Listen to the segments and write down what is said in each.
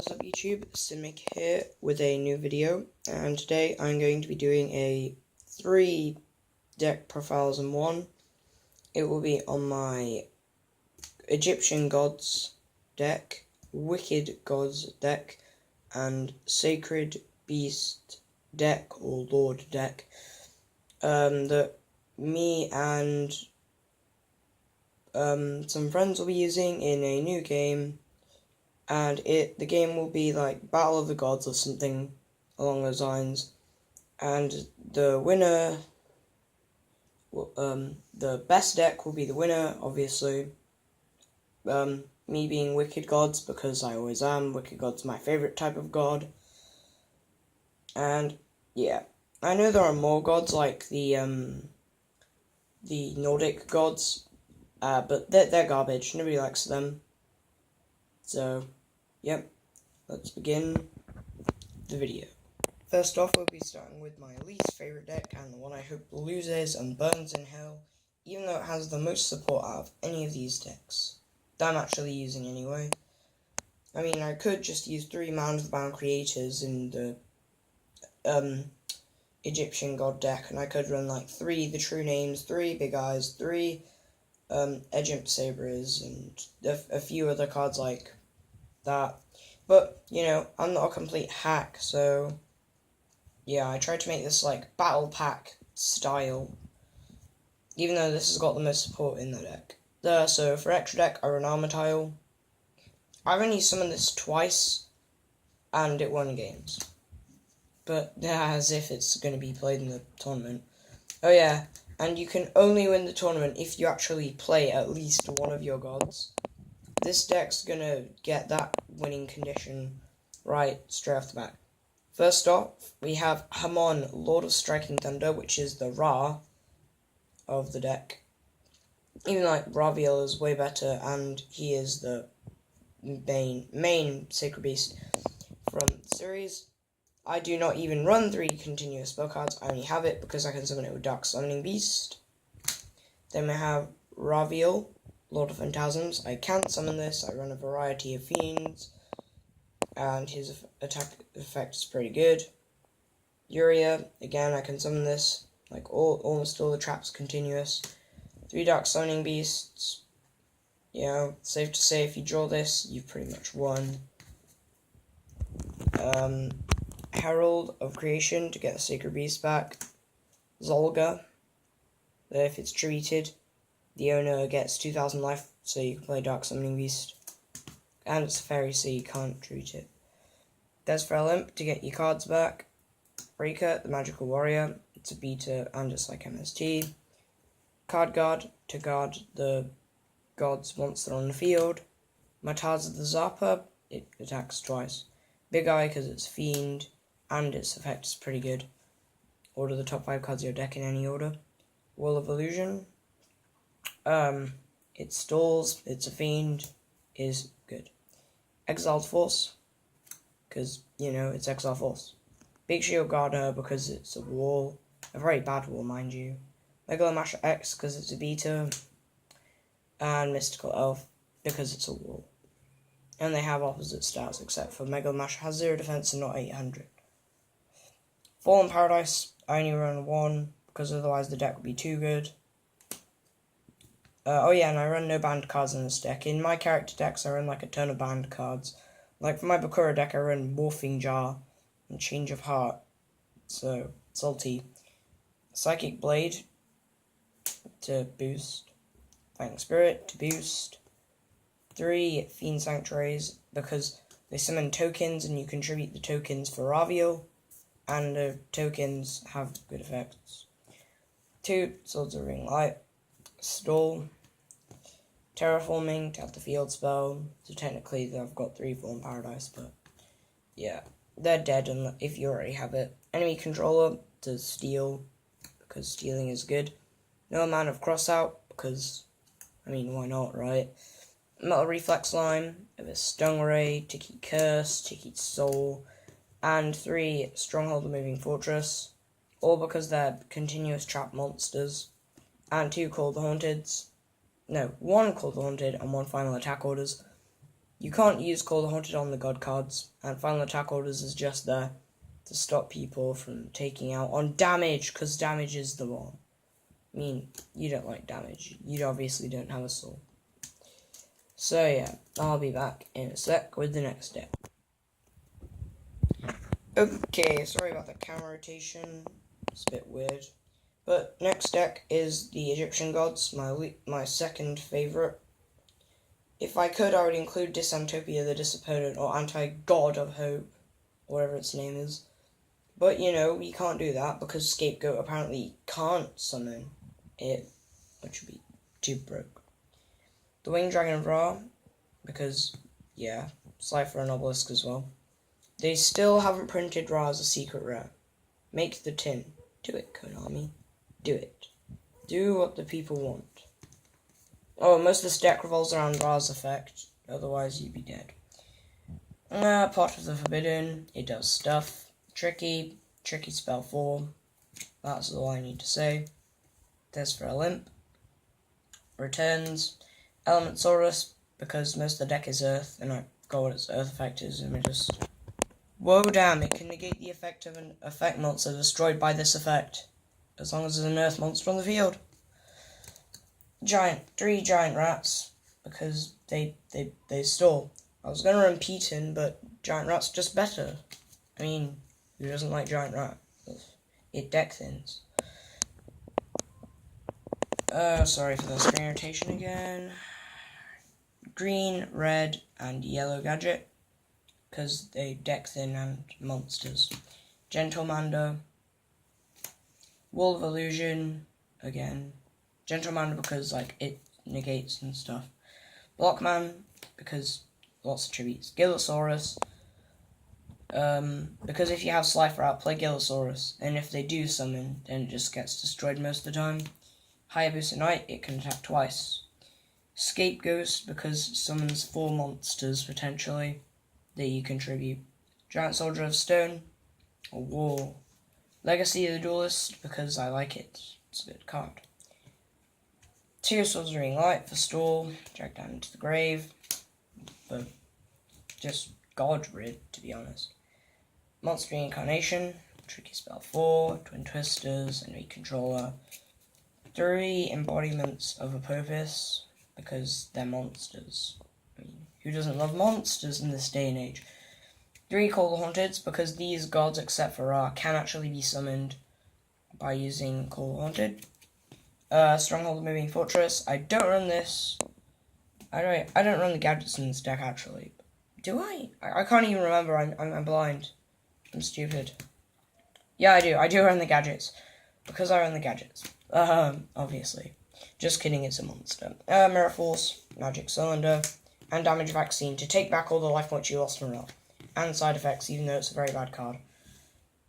What is up YouTube, Simic here with a new video, and today I'm going to be doing a 3 deck profiles in one. It will be on my Egyptian Gods deck, Wicked Gods deck, and Sacred Beast deck, or Lord deck, that me and some friends will be using in a new game. And the game will be like Battle of the Gods or something along those lines. And the winner, the best deck will be the winner, obviously. Me being Wicked Gods, because I always am. Wicked Gods my favourite type of god. And yeah, I know there are more gods like the Nordic gods, but they're garbage. Nobody likes them. So, yep, let's begin the video. First off, we'll be starting with my least favourite deck, and the one I hope loses and burns in hell, even though it has the most support out of any of these decks that I'm actually using anyway. I mean, I could just use 3 Mound of the Bound Creators in the Egyptian God deck, and I could run like 3 The True Names, 3 Big Eyes, 3 Egypt Sabres, and a few other cards like that. But, you know, I'm not a complete hack, so yeah, I tried to make this like battle pack style, even though this has got the most support in the deck. So for extra deck, I run Armor Tile. I've only summoned this twice, and it won games. But as if it's going to be played in the tournament. Oh yeah, and you can only win the tournament if you actually play at least one of your gods. This deck's gonna get that winning condition right straight off the bat. First off, we have Hamon, Lord of Striking Thunder, which is the Ra of the deck. Even like Raviel is way better, and he is the main Sacred Beast from the series. I do not even run 3 continuous spell cards. I only have it because I can summon it with Dark Summoning Beast. Then we have Raviel, Lord of Phantasms. I can't summon this. I run a variety of fiends, and his attack effect is pretty good. Uria, again, I can summon this. Like almost all the traps continuous. 3 Dark Summoning Beasts. You know, safe to say if you draw this, you've pretty much won. Herald of Creation to get the Sacred Beast back. Zolga, if it's treated, the owner gets 2,000 life, so you can play Dark Summoning Beast. And it's a fairy, so you can't treat it. Desfer Limp to get your cards back. Breaker, the Magical Warrior. It's a beta and just like MST. Card Guard to guard the gods once they're on the field. Mataza the Zapper, it attacks twice. Big Eye because it's Fiend, and its effect is pretty good. Order the top 5 cards of your deck in any order. Wall of Illusion. It stalls, it's a fiend, is good. Exiled Force, because, you know, it's Exiled Force. Big Shield Gardener, because it's a wall. A very bad wall, mind you. Megalomasher X, because it's a beta. And Mystical Elf, because it's a wall. And they have opposite stats, except for Megalomasher has 0 defense and not 800. Fallen Paradise, I only run 1, because otherwise the deck would be too good. Oh yeah, and I run no banned cards in this deck. In my character decks, I run like a ton of banned cards. Like for my Bakura deck, I run Morphing Jar and Change of Heart. So, salty. Psychic Blade to boost. Fighting Spirit to boost. 3 Fiend Sanctuaries, because they summon tokens and you contribute the tokens for Raviel. And the tokens have good effects. 2 Swords of Ring Light. Stall. Terraforming to have the field spell. So technically I've got 3 Fallen Paradise, but yeah, they're dead if you already have it. Enemy Controller to steal, because stealing is good. No amount of Crossout, because, I mean, why not, right? Metal Reflex Line, a Stingray, Tiki Curse, Tiki Soul, and 3 Stronghold of Moving Fortress, all because they're continuous trap monsters, and 2 Call the Haunteds. No, 1 Call the Haunted and 1 Final Attack Orders. You can't use Call the Haunted on the god cards, and Final Attack Orders is just there to stop people from taking out on damage, because damage is the one. I mean, you don't like damage. You obviously don't have a soul. So yeah, I'll be back in a sec with the next deck. Okay, sorry about the camera rotation. It's a bit weird. But next deck is the Egyptian Gods, my second favourite. If I could, I would include Dysantopia the Disopponent, or Anti-God of Hope, whatever its name is. But, you know, we can't do that, because Scapegoat apparently can't summon it, which would be too broke. The Winged Dragon of Ra, because, yeah, Cypher and Obelisk as well. They still haven't printed Ra as a secret rare. Make the tin. Do it, Konami. Do it. Do what the people want. Oh, most of this deck revolves around Ra's effect, otherwise you'd be dead. Pot of the Forbidden, it does stuff. Tricky spell 4. That's all I need to say. There's for a limp. Returns. Elementsaurus, because most of the deck is Earth, and I forgot what its Earth effect is, and it just... Whoa, damn, it can negate the effect of an effect monster destroyed by this effect, as long as there's an Earth monster on the field. 3 giant rats, because they stall. I was going to run Peton, but giant rat's just better. I mean, who doesn't like giant rat? It deck thins. Sorry for the screen rotation again. Green, red, and yellow gadget, because they deck thin and monsters. Gentlemander. Wall of Illusion, again. Gentlemander because, like, it negates and stuff. Blockman, because lots of tributes. Gillosaurus, because if you have Slifer out, play Gillosaurus, and if they do summon, then it just gets destroyed most of the time. Hayabusa Knight, it can attack twice. Scapegoat, because it summons 4 monsters, potentially, that you contribute. Giant Soldier of Stone, or War. Legacy of the Duelist, because I like it. It's a good card. 2 Swords of Ring Light for stall, drag down into the grave, but just god rid, to be honest. Monster Reincarnation, tricky spell 4, Twin Twisters, and Recontroller. 3 Embodiments of Apopis, because they're monsters. I mean, who doesn't love monsters in this day and age? 3 Call the Haunteds, because these gods, except for Ra, can actually be summoned by using Call the Haunted. Stronghold of Moving Fortress. I don't run this. I don't run the gadgets in this deck, actually. Do I? I can't even remember. I'm blind. I'm stupid. Yeah, I do. I do run the gadgets. Because I run the gadgets. Obviously. Just kidding, it's a monster. Mirror Force, Magic Cylinder, and Damage Vaccine to take back all the life points you lost from Ra. And side effects, even though it's a very bad card.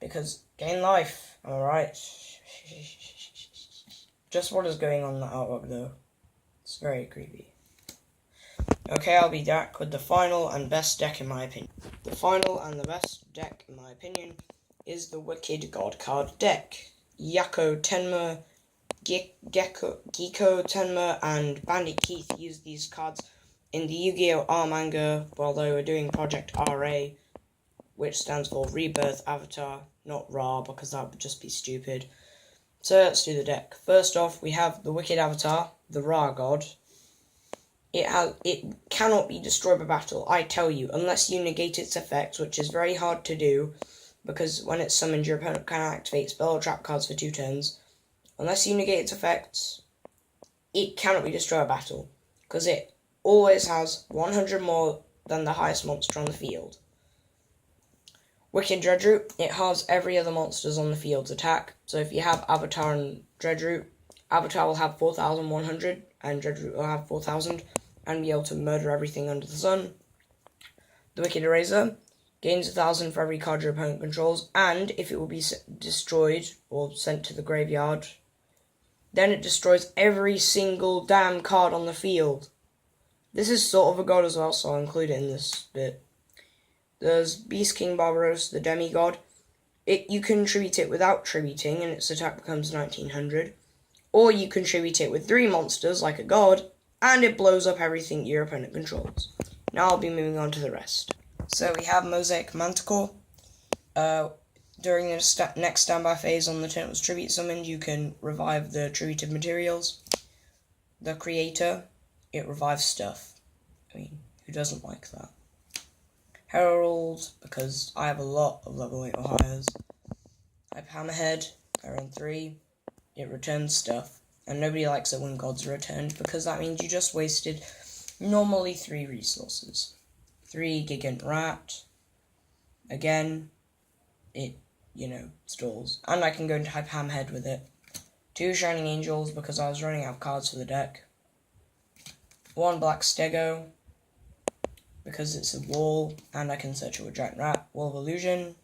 Because gain life, alright. Just what is going on in the artwork, though. It's very creepy. Okay, I'll be back with the final and best deck in my opinion. The final and the best deck in my opinion is the Wicked God card deck. Yako Tenma, Gekko Tenma, and Bandit Keith used these cards in the Yu-Gi-Oh! R manga while they were doing Project RA, which stands for Rebirth Avatar, not Ra, because that would just be stupid. So let's do the deck. First off, we have the Wicked Avatar, the Ra God. It cannot be destroyed by battle, I tell you, unless you negate its effects, which is very hard to do, because when it's summoned, your opponent can activate spell or trap cards for 2 turns. Unless you negate its effects, it cannot be destroyed by battle, because it always has 100 more than the highest monster on the field. Wicked Dreadroot, it halves every other monster's on the field's attack. So if you have Avatar and Dreadroot, Avatar will have 4,100 and Dreadroot will have 4,000 and be able to murder everything under the sun. The Wicked Eraser gains 1,000 for every card your opponent controls, and if it will be destroyed or sent to the graveyard, then it destroys every single damn card on the field. This is sort of a god as well, so I'll include it in this bit. There's Beast King Barbaros, the demigod. You contribute it without tributing, and its attack becomes 1900. Or you contribute it with 3 monsters, like a god, and it blows up everything your opponent controls. Now I'll be moving on to the rest. So we have Mosaic Manticore. During the next standby phase on the turn it was tribute summoned, you can revive the tributed materials. The creator, it revives stuff. I mean, who doesn't like that? Herald, because I have a lot of level 8 or higher. I have Hammerhead, I run 3. It returns stuff. And nobody likes it when gods are returned, because that means you just wasted normally 3 resources. 3 Gigant Rat. Again, it, stalls. And I can go into Hype Hammerhead with it. 2 Shining Angels, because I was running out of cards for the deck. 1 Black Stego, because it's a wall, and I can search it with Giant Rat. Wall of Illusion,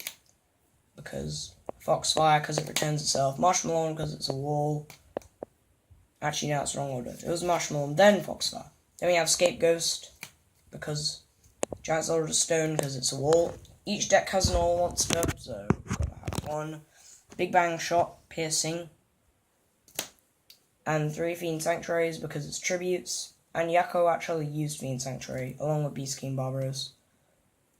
because Foxfire, because it returns itself. Marshmallow, because it's a wall. Actually, no, it's the wrong order. It was Marshmallow, then Foxfire. Then we have Scapegoat, because Giant Sword of Stone, because it's a wall. Each deck has an all monster, so we've got to have 1. Big Bang Shot, Piercing. And 3 Fiend Sanctuaries, because it's tributes. And Yakko actually used Fiend Sanctuary, along with Beast King Barbaros.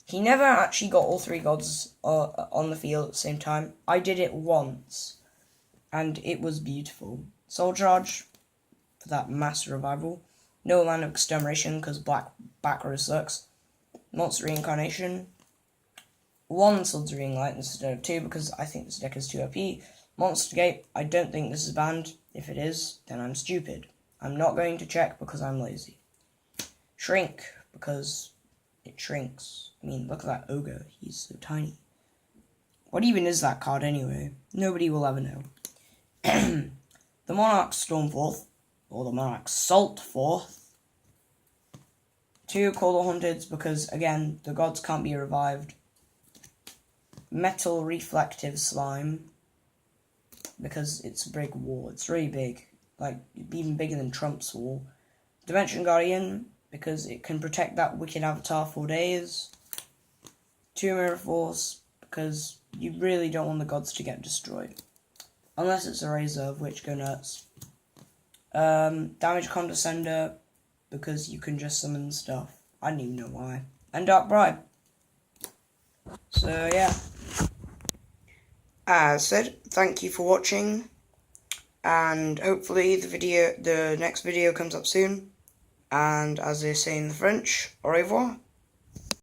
He never actually got all 3 gods on the field at the same time. I did it once, and it was beautiful. Soul Charge, for that mass revival. No Land of Extermination, because Black Back sucks. Monster Reincarnation. 1 Slittering Light instead of 2, because I think this deck is too OP. Monster Gate, I don't think this is banned. If it is, then I'm stupid. I'm not going to check because I'm lazy. Shrink, because it shrinks. I mean, look at that ogre. He's so tiny. What even is that card anyway? Nobody will ever know. The Monarch Stormforth, or the Monarch Saltforth. 2 Call the Haunteds, because, again, the gods can't be revived. Metal Reflective Slime, because it's a big wall. It's really big. Like, even bigger than Trump's wall. Dimension Guardian, because it can protect that wicked avatar for days. 2 Mirror Force, because you really don't want the gods to get destroyed. Unless it's a Reserve, which go nuts. Damage Condescender, because you can just summon stuff. I don't even know why. And Dark Bribe. So, yeah. As said, thank you for watching. And hopefully the next video comes up soon. And as they say in the French, au revoir.